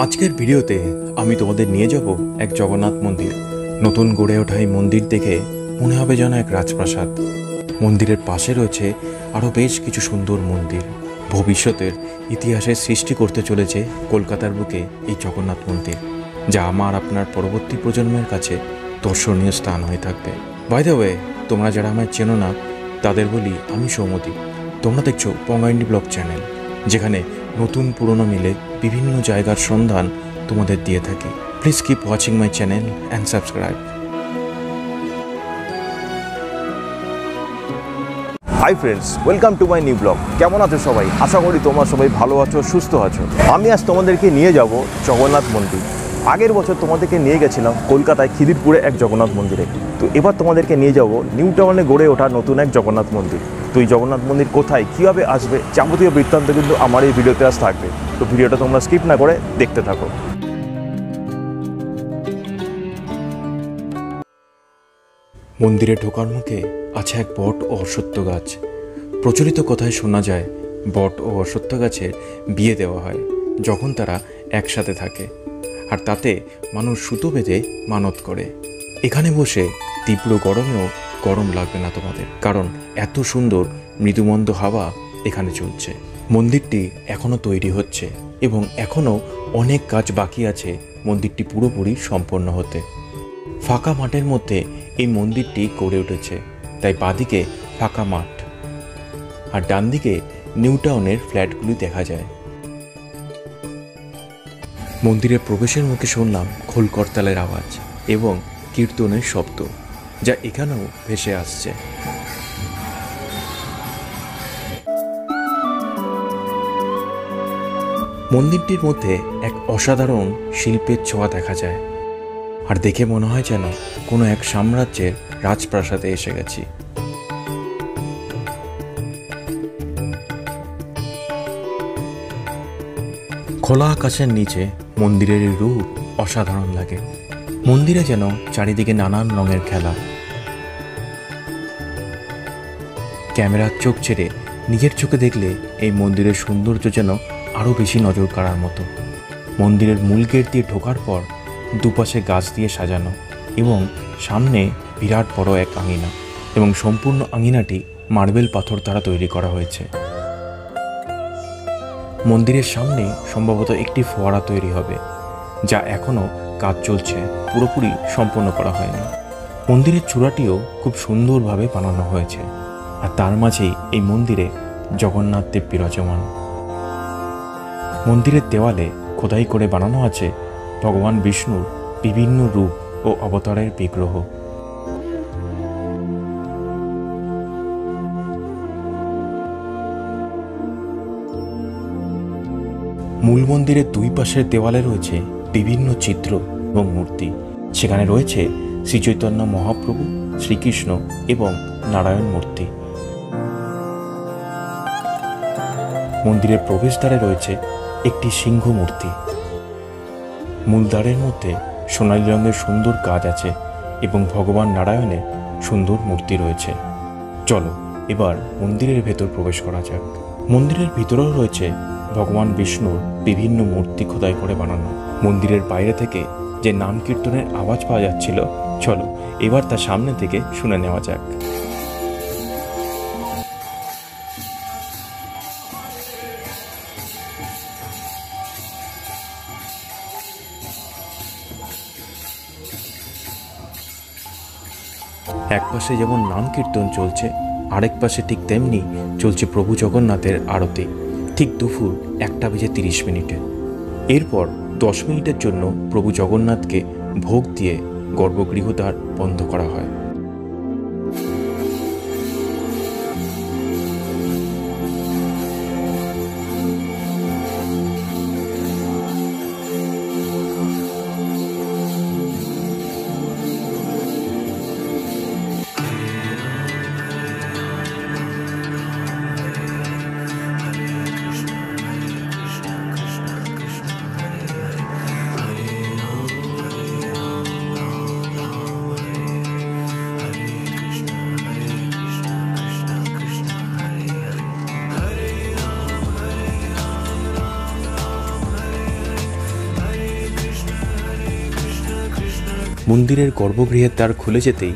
আজকের ভিডিওতে আমি তোমাদের নিয়ে যাব এক জগন্নাথ মন্দির। নতুন গড়ে ওঠা এই মন্দির দেখে মনে হবে যেন এক রাজপ্রাসাদ। মন্দিরের পাশে রয়েছে আরও বেশ কিছু সুন্দর মন্দির। ভবিষ্যতের ইতিহাসের সৃষ্টি করতে চলেছে কলকাতার বুকে এই জগন্নাথ মন্দির, যা আমার আপনার পরবর্তী প্রজন্মের কাছে দর্শনীয় স্থান হয়ে থাকবে। বাই দ্য ওয়ে, তোমরা যারা আমায় চেনো না তাদের বলি আমি সৌমতি। তোমরা দেখছো পঙ্গা ইন্ডি ব্লগ চ্যানেল, যেখানে নতুন পুরনো মিলে বিভিন্ন জায়গার সন্ধান তোমাদের দিয়ে থাকি। Please keep watching my channel and subscribe. Hi friends, welcome to my new blog. কেমন আছো সবাই? আশা করি তোমরা সবাই ভালো আছো, সুস্থ আছো। আমি আজ তোমাদেরকে নিয়ে যাব জগন্নাথ মন্দির। আগের বছর তোমাদেরকে নিয়ে গেছিলাম কলকাতায় খিদিরপুরে এক জগন্নাথ মন্দিরে। তো এবার তোমাদেরকে নিয়ে যাব নিউ টাউনে গড়ে ওঠা নতুন এক জগন্নাথ মন্দির। তো এই জগন্নাথ মন্দির কোথায়, কীভাবে আসবে, যাবতীয় বৃত্তান্ত কিন্তু আমার এই ভিডিওতে আজ থাকবে। তো ভিডিওটা তোমরা স্কিপ না করে দেখতে থাকো। মন্দিরে ঢোকার মুখে আছে এক বট ও অশ্বত্থ গাছ। প্রচলিত কথায় শোনা যায় বট ও অশ্বত্থ গাছের বিয়ে দেওয়া হয় যখন তারা একসাথে থাকে, আর তাতে মানুষ সুতো বেঁধে মানত করে। এখানে বসে তীব্র গরমেও গরম লাগবে না তোমাদের, কারণ এত সুন্দর মৃদুমন্দ হাওয়া এখানে চলছে। মন্দিরটি এখনও তৈরি হচ্ছে এবং এখনও অনেক কাজ বাকি আছে মন্দিরটি পুরোপুরি সম্পন্ন হতে। ফাঁকা মাঠের মধ্যে এই মন্দিরটি গড়ে উঠেছে, তাই বাঁদিকে ফাঁকা মাঠ আর ডান দিকে নিউ টাউনের ফ্ল্যাটগুলি দেখা যায়। মন্দিরের প্রবেশের মুখে শুনলাম খোল করতালের আওয়াজ এবং কীর্তনের শব্দ, যা এখানেও ভেসে আসছে। মন্দিরটির মধ্যে এক অসাধারণ শিল্পের ছোঁয়া দেখা যায়, আর দেখে মনে হয় যেন কোনো এক সাম্রাজ্যের রাজপ্রাসাদে এসে গেছি। খোলা আকাশের নিচে মন্দিরের রূপ অসাধারণ লাগে। মন্দিরে যেন চারিদিকে নানান রঙের খেলা। ক্যামেরার চোখ ছেড়ে নিজের চোখে দেখলে এই মন্দিরের সৌন্দর্য যেন আরও বেশি নজর কাড়ার মতো। মন্দিরের মূল গেট দিয়ে ঢোকার পর দুপাশে গাছ দিয়ে সাজানো এবং সামনে বিরাট বড় এক আঙিনা, এবং সম্পূর্ণ আঙিনাটি মার্বেল পাথর দ্বারা তৈরি করা হয়েছে। মন্দিরের সামনে সম্ভবত একটি ফোয়ারা তৈরি হবে, যা এখনও কাজ চলছে, পুরোপুরি সম্পন্ন করা হয়নি। মন্দিরের চূড়াটিও খুব সুন্দরভাবে বানানো হয়েছে, আর তার মাঝেই এই মন্দিরে জগন্নাথ দেব বিরাজমান। মন্দিরের দেওয়ালে খোদাই করে বানানো আছে ভগবান বিষ্ণুর বিভিন্ন রূপ ও অবতারের বিগ্রহ। মূল মন্দিরের দুই পাশের দেওয়ালে রয়েছে বিভিন্ন চিত্র এবং মূর্তি। সেখানে রয়েছে শ্রীচৈতন্য মহাপ্রভু, শ্রীকৃষ্ণ এবং নারায়ণ মূর্তি। মন্দিরের প্রবেশদ্বারে রয়েছে একটি সিংহ মূর্তি। মূল দ্বারের মধ্যে সোনালী রঙের সুন্দর কাজ আছে এবং ভগবান নারায়ণের সুন্দর মূর্তি রয়েছে। চলো এবার মন্দিরের ভেতর প্রবেশ করা যাক। মন্দিরের ভিতরেও রয়েছে ভগবান বিষ্ণুর বিভিন্ন মূর্তি খোদাই করে বানানো। মন্দিরের বাইরে থেকে যে নাম কীর্তনের আওয়াজ পাওয়া যাচ্ছিল, চলো এবার তার সামনে থেকে শুনে নেওয়া যাক। এক পাশে যেমন নাম কীর্তন চলছে, আরেক পাশে ঠিক তেমনি চলছে প্রভু জগন্নাথের আরতি, ঠিক দুপুর 1:30। এরপর 10 মিনিটের জন্য প্রভু জগন্নাথকে ভোগ দিয়ে গর্ভগৃহদ্বার বন্ধ করা হয়। মন্দিরের গর্ভগৃহের দ্বার খুলে যেতেই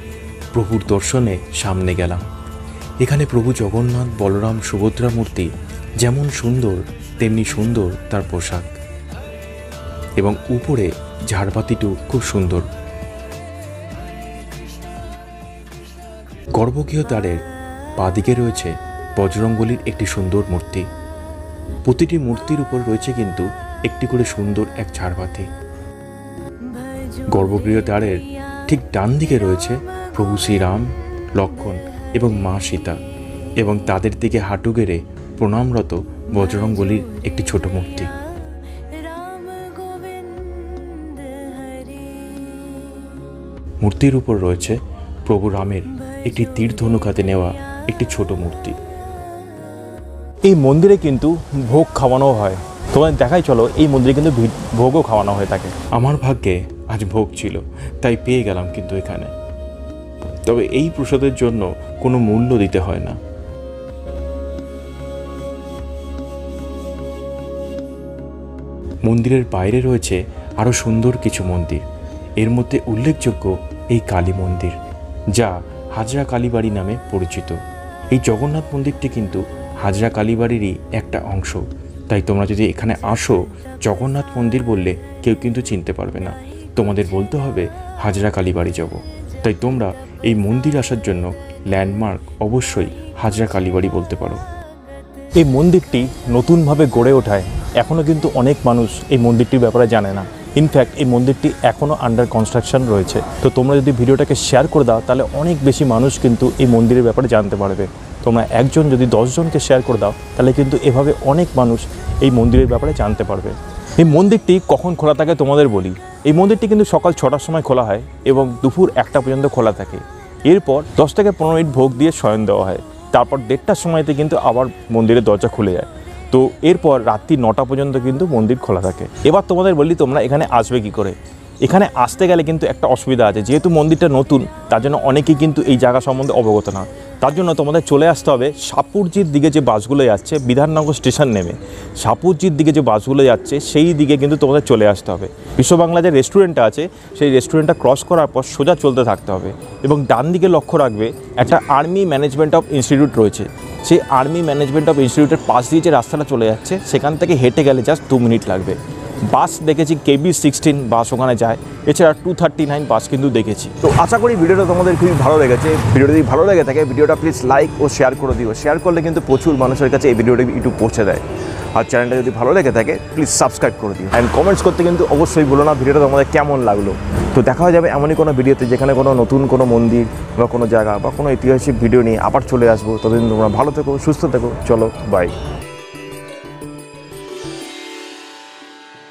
প্রভুর দর্শনে সামনে গেলাম। এখানে প্রভু জগন্নাথ, বলরাম, সুভদ্রা মূর্তি যেমন সুন্দর তেমনি সুন্দর তার পোশাক, এবং উপরে ঝাড়বাতিটু খুব সুন্দর। গর্ভগৃহ দ্বারের বাঁদিকে রয়েছে বজরংবলীর একটি সুন্দর মূর্তি। প্রতিটি মূর্তির উপর রয়েছে কিন্তু একটি করে সুন্দর এক ঝাড়বাতি। গর্ভগৃহ দ্বারের ঠিক ডান দিকে রয়েছে প্রভু শ্রীরাম, লক্ষ্মণ এবং মা সীতা, এবং তাদের দিকে হাঁটু গেড়ে প্রণামরত বজরংবলীর একটি ছোট মূর্তি। মূর্তির উপর রয়েছে প্রভু রামের একটি তীর ধনুক হাতে নেওয়া একটি ছোট মূর্তি। এই মন্দিরে কিন্তু ভোগ খাওয়ানো হয়, তোমাদের দেখাই চলো। এই মন্দিরে কিন্তু ভোগও খাওয়ানো হয়ে থাকে। আমার ভাগ্যে আজ ভোগ ছিল, তাই পেয়ে গেলাম কিন্তু এখানে। তবে এই প্রসাদের জন্য কোনো মূল্য দিতে হয় না। মন্দিরের বাইরে রয়েছে আরও সুন্দর কিছু মন্দির। এর মধ্যে উল্লেখযোগ্য এই কালী মন্দির, যা হাজরা কালীবাড়ি নামে পরিচিত। এই জগন্নাথ মন্দিরটি কিন্তু হাজরা কালীবাড়িরই একটা অংশ, তাই তোমরা যদি এখানে আসো জগন্নাথ মন্দির বললে কেউ কিন্তু চিনতে পারবে না, তোমাদের বলতে হবে হাজরা কালীবাড়ি যাব। তাই তোমরা এই মন্দির আসার জন্য ল্যান্ডমার্ক অবশ্যই হাজরা কালীবাড়ি বলতে পারো। এই মন্দিরটি নতুনভাবে গড়ে ওঠায় এখনও কিন্তু অনেক মানুষ এই মন্দিরটির ব্যাপারে জানে না। ইনফ্যাক্ট এই মন্দিরটি এখনও আন্ডার কনস্ট্রাকশন রয়েছে। তো তোমরা যদি ভিডিওটাকে শেয়ার করে দাও তাহলে অনেক বেশি মানুষ কিন্তু এই মন্দিরের ব্যাপারে জানতে পারবে। তোমরা একজন যদি 10 জনকে শেয়ার করে দাও তাহলে কিন্তু এভাবে অনেক মানুষ এই মন্দিরের ব্যাপারে জানতে পারবে। এই মন্দিরটি কখন খোলা থাকে তোমাদের বলি। এই মন্দিরটি কিন্তু সকাল 6টার সময় খোলা হয় এবং দুপুর 1টা পর্যন্ত খোলা থাকে। এরপর 10 থেকে 15 মিনিট ভোগ দিয়ে শয়ন দেওয়া হয়। তারপর 1:30টার সময়তে কিন্তু আবার মন্দিরের দরজা খুলে যায়। তো এরপর রাত্রি 9টা পর্যন্ত কিন্তু মন্দির খোলা থাকে। এবার তোমাদের বলি তোমরা এখানে আসবে কি করে। এখানে আসতে গেলে কিন্তু একটা অসুবিধা আছে, যেহেতু মন্দিরটা নতুন তার জন্য অনেকেই কিন্তু এই জায়গা সম্বন্ধে অবগত না। তার জন্য তোমাদের চলে আসতে হবে সাপুরজির দিকে যে বাসগুলো যাচ্ছে, বিধাননগর স্টেশন নেমে সাপুরজির দিকে যে বাসগুলো যাচ্ছে সেই দিকে কিন্তু তোমাদের চলে আসতে হবে। বিশ্ব বাংলা যে রেস্টুরেন্টটা আছে সেই রেস্টুরেন্টটা ক্রস করার পর সোজা চলতে থাকতে হবে, এবং ডান দিকে লক্ষ্য রাখবে একটা আর্মি ম্যানেজমেন্ট অফ ইনস্টিটিউট রয়েছে। সেই আর্মি ম্যানেজমেন্ট অফ ইনস্টিটিউটের পাশ দিয়ে যে রাস্তাটা চলে যাচ্ছে সেখান থেকে হেঁটে গেলে জাস্ট 2 মিনিট লাগবে। বাস দেখেছি KB16 বাস ওখানে যায়, এছাড়া 239 বাস কিন্তু দেখেছি। তো আশা করি ভিডিওটা তোমাদের খুবই ভালো লেগেছে। ভিডিওটা যদি ভালো লেগে থাকে ভিডিওটা প্লিজ লাইক ও শেয়ার করে দিও। শেয়ার করলে কিন্তু প্রচুর মানুষের কাছে এই ভিডিওটা একটু পৌঁছে দেয়। আর চ্যানেলটা যদি ভালো লেগে থাকে প্লিজ সাবস্ক্রাইব করে দিও, অ্যান্ড কমেন্টস করতে কিন্তু অবশ্যই বলো না ভিডিওটা তোমাদের কেমন লাগলো। তো দেখা হয়ে যাবে এমনই কোনো ভিডিওতে যেখানে কোনো নতুন কোনো মন্দির বা কোনো জায়গা বা কোনো ঐতিহাসিক ভিডিও নিয়ে আবার চলে আসবো। ততদিন তোমরা ভালো থেকো, সুস্থ থেকো। চলো বাই।